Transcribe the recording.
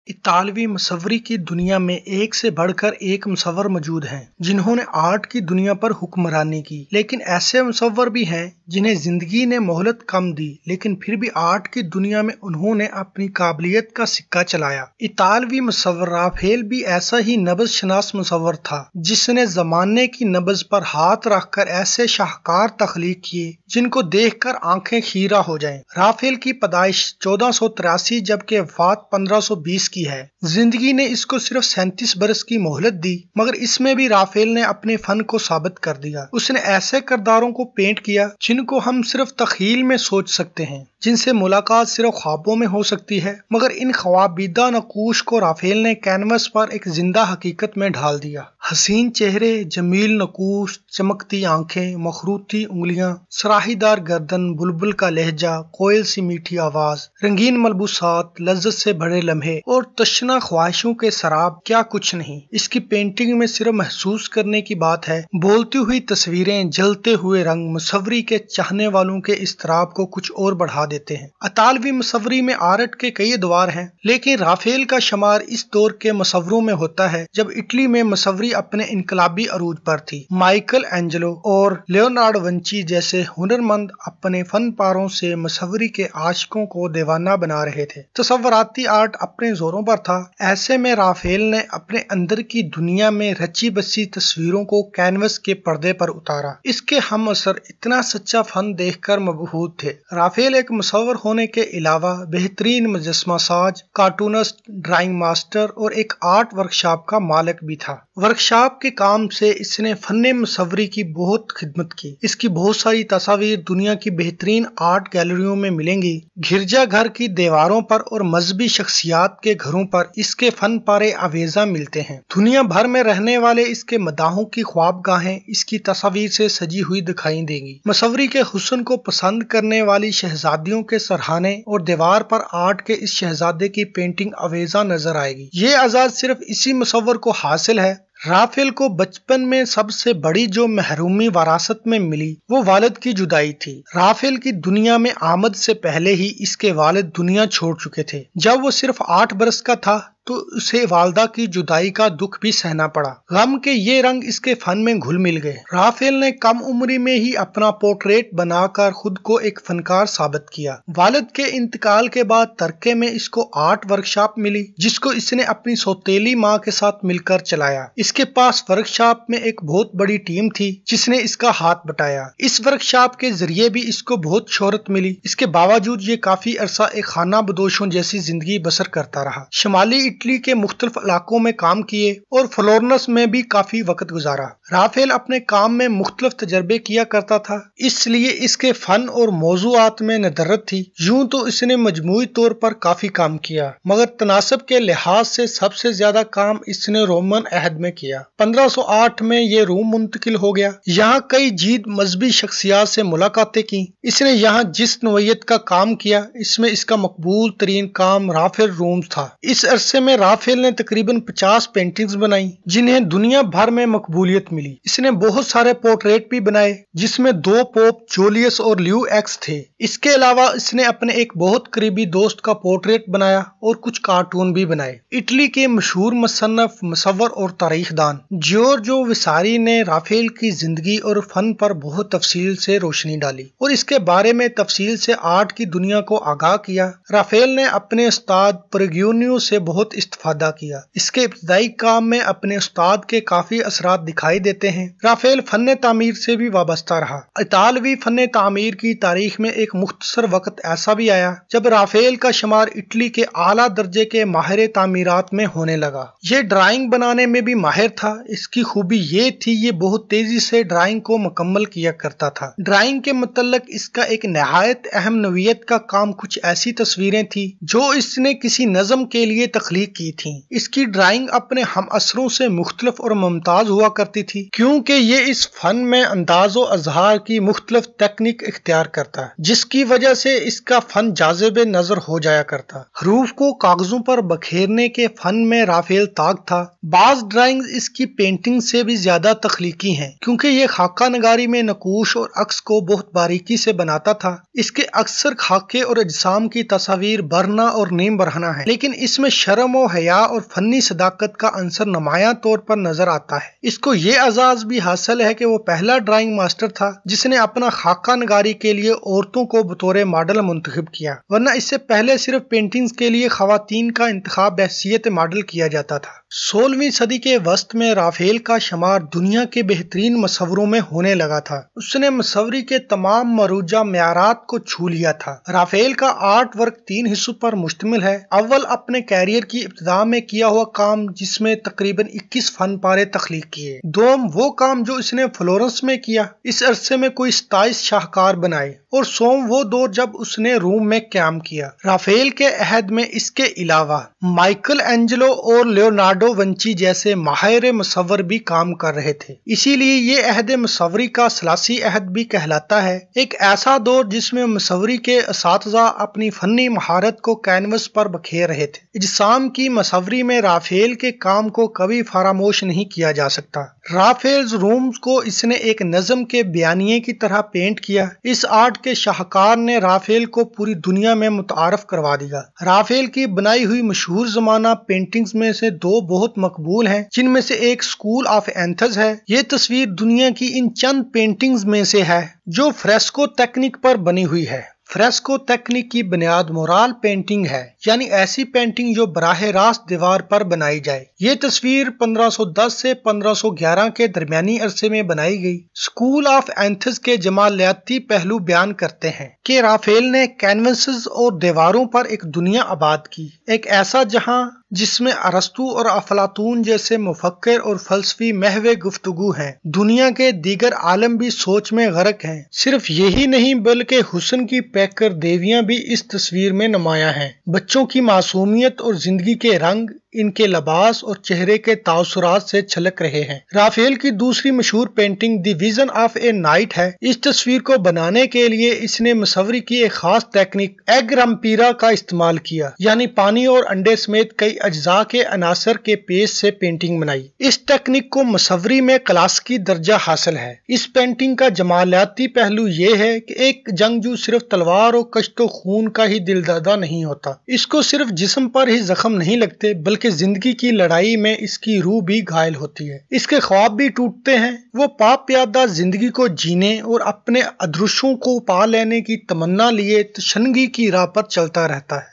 اطالوی مصوری کی دنیا میں ایک سے بڑھ کر ایک مصور موجود ہیں جنہوں نے آرٹ کی دنیا پر حکمرانی کی، لیکن ایسے مصور بھی ہیں جنہیں زندگی نے مہلت کم دی لیکن پھر بھی آرٹ کی دنیا میں انہوں نے اپنی قابلیت کا سکہ چلایا۔ اطالوی مصور رافیل بھی ایسا ہی نبض شناس مصور تھا جس نے زمانے کی نبض پر ہاتھ رکھ کر ایسے شاہکار تخلیق کیے جن کو دیکھ کر آنکھیں خیرہ ہو جائیں۔ رافیل کی پیدائش 1483 جبکہ وفات 1520 کی ہے۔ زندگی نے اس کو صرف 37 برس کی مہلت دی، مگر اس میں بھی رافیل نے اپنے فن کو ثابت کر دیا۔ اس نے ایسے کرداروں کو پینٹ کیا جن کو ہم صرف تخیل میں سوچ سکتے ہیں، جن سے ملاقات صرف خوابوں میں ہو سکتی ہے، مگر ان خوابیدہ نقوش کو رافیل نے کینوس پر ایک زندہ حقیقت میں ڈھال دیا۔ حسین چہرے، جمیل نقوش، چمکتی آنکھیں، مخروطی انگلیاں، سراہی دار گردن، بلبل کا لہجہ، کوئل سی میٹھی آواز، رنگین ملبوسات، لذت سے بھرے لمحے اور تشنہ خواہشوں کے سراب، کیا کچھ نہیں۔ اس کی پینٹنگ میں صرف محسوس کرنے کی بات ہے۔ بولتی ہوئی تصویریں، جلتے ہوئے رنگ مصوری کے چاہنے والوں کے اضطراب کو کچھ اور بڑھا دیتے ہیں۔ اطالوی مصوری میں آرٹ کے کئی ادوار ہیں، لیکن رافیل کا شمار اس دور کے مصوروں میں ہوتا ہے جب اٹلی میں مصوری اپنے انقلابی عروج پر تھی۔ مائیکل اینجلو اور لیونارڈو ونچی جیسے ہنرمند اپنے فن پاروں سے مصوری کے عاشقوں کو دیوانہ بنا رہے تھے۔ تصوراتی آرٹ اپنے زوروں پر تھا، ایسے میں رافیل نے اپنے اندر کی دنیا میں رچی بسی تصویروں کو کینوس کے پردے پر اتارا۔ اس کے ہم اثر اتنا سچا فن دیکھ کر مبہوت تھے۔ رافیل ایک مصور ہونے کے علاوہ بہترین مجسمہ ساز، کارٹونسٹ، ڈرائنگ ماسٹر اور ایک آرٹ ورکشاپ کا مالک بھی تھا۔ ورکشاپ کے کام سے اس نے فن مصوری کی بہت خدمت کی۔ اس کی بہت ساری تصاویر دنیا کی بہترین آرٹ گیلریوں میں ملیں گی۔ گرجا گھر کی دیواروں پر اور مذہبی شخصیات کے گھروں پر اس کے فن پارے آویزاں ملتے ہیں۔ دنیا بھر میں رہنے والے اس کے مداحوں کی خواب گاہیں اس کی تصاویر سے سجی ہوئی دکھائی دیں گی۔ مصوری کے حسن کو پسند کرنے والی شہزادیوں کے سرہانے اور دیوار پر آرٹ کے اس شہزادے کی پینٹنگ آویزاں نظر آئے گی۔ یہ اعزاز صرف اسی مصور کو حاصل ہے۔ رافیل کو بچپن میں سب سے بڑی جو محرومی وراثت میں ملی وہ والد کی جدائی تھی۔ رافیل کی دنیا میں آمد سے پہلے ہی اس کے والد دنیا چھوڑ چکے تھے۔ جب وہ صرف 8 برس کا تھا تو اسے والدہ کی جدائی کا دکھ بھی سہنا پڑا۔ غم کے یہ رنگ اس کے فن میں گھل مل گئے۔ رافیل نے کم عمری میں ہی اپنا پورٹریٹ بنا کر خود کو ایک فنکار ثابت کیا۔ والد کے انتقال کے بعد ترکے میں اس کو آرٹ ورکشاپ ملی جس کو اس نے اپنی سوتیلی ماں کے ساتھ مل کر چلایا۔ اس کے پاس ورکشاپ میں ایک بہت بڑی ٹیم تھی جس نے اس کا ہاتھ بٹایا۔ اس ورکشاپ کے ذریعے بھی اس کو بہت شہرت ملی۔ اس کے باوجود یہ کافی عرصہ ایک خانہ بدوشوں جیسی زندگی بسر کرتا رہا۔ شمالی اٹلی کے مختلف علاقوں میں کام کیے اور فلورنس میں بھی کافی وقت گزارا۔ رافیل اپنے کام میں مختلف تجربے کیا کرتا تھا، اس لیے اس کے فن اور موضوعات میں ندرت تھی۔ یوں تو اس نے مجموعی طور پر کافی کام کیا، مگر تناسب کے لحاظ سے سب سے زیادہ کام اس نے رومن عہد میں کیا۔ 1508 میں یہ روم منتقل ہو گیا۔ یہاں کئی جدید مذہبی شخصیات سے ملاقاتیں کی۔ اس نے یہاں جس نوعیت کا کام کیا اس میں اس کا مقبول ترین کام رافیل رومز تھا۔ اس عرصے میں رافیل نے تقریباً 50 پینٹنگز بنائی جنہیں دنیا بھر میں مقبولیت ملی۔ اس نے بہت سارے پورٹریٹ بھی بنائے جس میں 2 پوپ جولیس اور لیو ایکس تھے۔ اس کے علاوہ اس نے اپنے ایک بہت قریبی دوست کا پورٹریٹ بنایا اور کچھ کارٹون بھی بنائے۔ اٹلی کے مشہور مصنف، مصور اور تاریخ دان جیورجو ویساری نے رافیل کی زندگی اور فن پر بہت تفصیل سے روشنی ڈالی اور اس کے بارے میں تفصیل سے آرٹ کی دنیا کو آگاہ کیا۔ رافیل نے اپنے استاد پرگیونیو سے بہت استفادہ کیا۔ اس کے ابتدائی کام میں اپنے استاد کے کافی اثرات دکھائی دیتے ہیں۔ رافیل فن تعمیر سے بھی وابستہ رہا۔ اطالوی فن تعمیر کی تاریخ میں ایک مختصر وقت ایسا بھی آیا جب رافیل کا شمار اٹلی کے اعلیٰ درجے کے ماہر تعمیرات میں ہونے لگا۔ یہ ڈرائنگ بنانے میں بھی ماہر تھا۔ اس کی خوبی یہ تھی یہ بہت تیزی سے ڈرائنگ کو مکمل کیا کرتا تھا۔ ڈرائنگ کے متعلق اس کا ایک نہایت اہم نوعیت کا کام کچھ ایسی تصویریں تھیں جو اس نے کسی نظم کے لیے تخلیق کی تھیں۔ اس کی ڈرائنگ اپنے ہم اثروں سے مختلف اور ممتاز ہوا کرتی تھی کیونکہ یہ اس فن میں انداز و اظہار کی مختلف تکنیک اختیار کرتا ہے جس کی وجہ سے اس کا فن جاذب نظر ہو جایا کرتا۔ حروف کو کاغذوں پر بکھیرنے کے فن میں رافیل طاق تھا۔ بعض ڈرائنگز اس کی پینٹنگ سے بھی زیادہ تخلیقی ہیں کیونکہ یہ خاکہ نگاری میں نقوش اور عکس کو بہت باریکی سے بناتا تھا۔ اس کے اکثر خاکے اور اجسام کی تصاویر برہنہ اور نیم برہنہ ہیں، لیکن اس میں شرم شرم و حیا اور فنی صداقت کا عنصر نمایاں طور پر نظر آتا ہے۔ اس کو یہ اعزاز بھی حاصل ہے کہ وہ پہلا ڈرائنگ ماسٹر تھا جس نے اپنا خاکہ نگاری کے لیے عورتوں کو بطور ماڈل منتخب کیا، ورنہ اس سے پہلے صرف پینٹنگز کے لیے خواتین کا انتخاب بحیثیت ماڈل کیا جاتا تھا۔ 16ویں صدی کے وسط میں رافیل کا شمار دنیا کے بہترین مصوروں میں ہونے لگا تھا۔ اس نے مصوری کے تمام مروجہ معیارات کو چھو لیا تھا۔ رافیل کا آرٹ ورک 3 حصوں پر مشتمل ہے۔ اول اپنے کیریئر کی ابتدا میں کیا ہوا کام جس میں تقریباً 21 فن پارے تخلیق کیے۔ دوم وہ کام جو اس نے فلورنس میں کیا، اس عرصے میں کوئی 27 شاہکار بنائے، اور سوم وہ دور جب اس نے روم میں قیام کیا۔ رافیل کے عہد میں اس کے علاوہ مائیکل اینجلو اور لیونارڈو ونچی جیسے ماہر مصور بھی کام کر رہے تھے، اسی لیے یہ عہد مصوری کا ثلاثی عہد بھی کہلاتا ہے، ایک ایسا دور جس میں مصوری کے اساتذہ اپنی فنی مہارت کو کینوس پر بکھیر رہے تھے۔ اجسام کی مصوری میں رافیل کے کام کو کبھی فراموش نہیں کیا جا سکتا۔ رافیلز رومز کو اس نے ایک نظم کے بیانیے کی طرح پینٹ کیا۔ اس آرٹ کے شاہکار نے رافیل کو پوری دنیا میں متعارف کروا دیا۔ رافیل کی بنائی ہوئی مشہور زمانہ پینٹنگز میں سے 2 بہت مقبول ہیں، جن میں سے ایک اسکول آف ایتھنز ہے۔ یہ تصویر دنیا کی ان چند پینٹنگز میں سے ہے جو فریسکو تکنیک پر بنی ہوئی ہے۔ فریسکو تکنیک کی بنیاد مورال پینٹنگ ہے، یعنی ایسی پینٹنگ جو براہ راست دیوار پر بنائی جائے۔ یہ تصویر 1510 سے 1511 کے درمیانی عرصے میں بنائی گئی۔ اسکول آف ایتھنز کے جمالیاتی پہلو بیان کرتے ہیں کہ رافیل نے کینوسز اور دیواروں پر ایک دنیا آباد کی، ایک ایسا جہاں جس میں ارسطو اور افلاطون جیسے مفکر اور فلسفی محو گفتگو ہیں۔ دنیا کے دیگر عالم بھی سوچ میں غرق ہیں۔ صرف یہی نہیں بلکہ حسن کی پیکر دیویاں بھی اس تصویر میں نمایاں ہیں۔ بچوں کی معصومیت اور زندگی کے رنگ ان کے لباس اور چہرے کے تاثرات سے چھلک رہے ہیں۔ رافیل کی دوسری مشہور painting the vision of a night ہے۔ اس تصویر کو بنانے کے لیے اس نے مصوری کی ایک خاص تکنیک ایگ رمپیرا کا استعمال کیا، یعنی پانی اور انڈے سمیت کئی اجزاء کے عناصر کے پیسٹ سے پینٹنگ بنائی۔ اس تکنیک کو مصوری میں کلاسیکی درجہ حاصل ہے۔ اس پینٹنگ کا جمالیاتی پہلو یہ ہے کہ ایک جنگجو صرف تلوار اور کشت و خون کا ہی دلدادہ نہیں ہوتا، اس کو صرف جسم پر ہی زخم نہیں لگتے بلکہ زندگی کی لڑائی میں اس کی روح بھی گھائل ہوتی ہے، اس کے خواب بھی ٹوٹتے ہیں۔ وہ پاپ پیادہ زندگی کو جینے اور اپنے ادرشوں کو پا لینے کی تمنا لیے تشنگی کی راہ پر چلتا رہتا ہے۔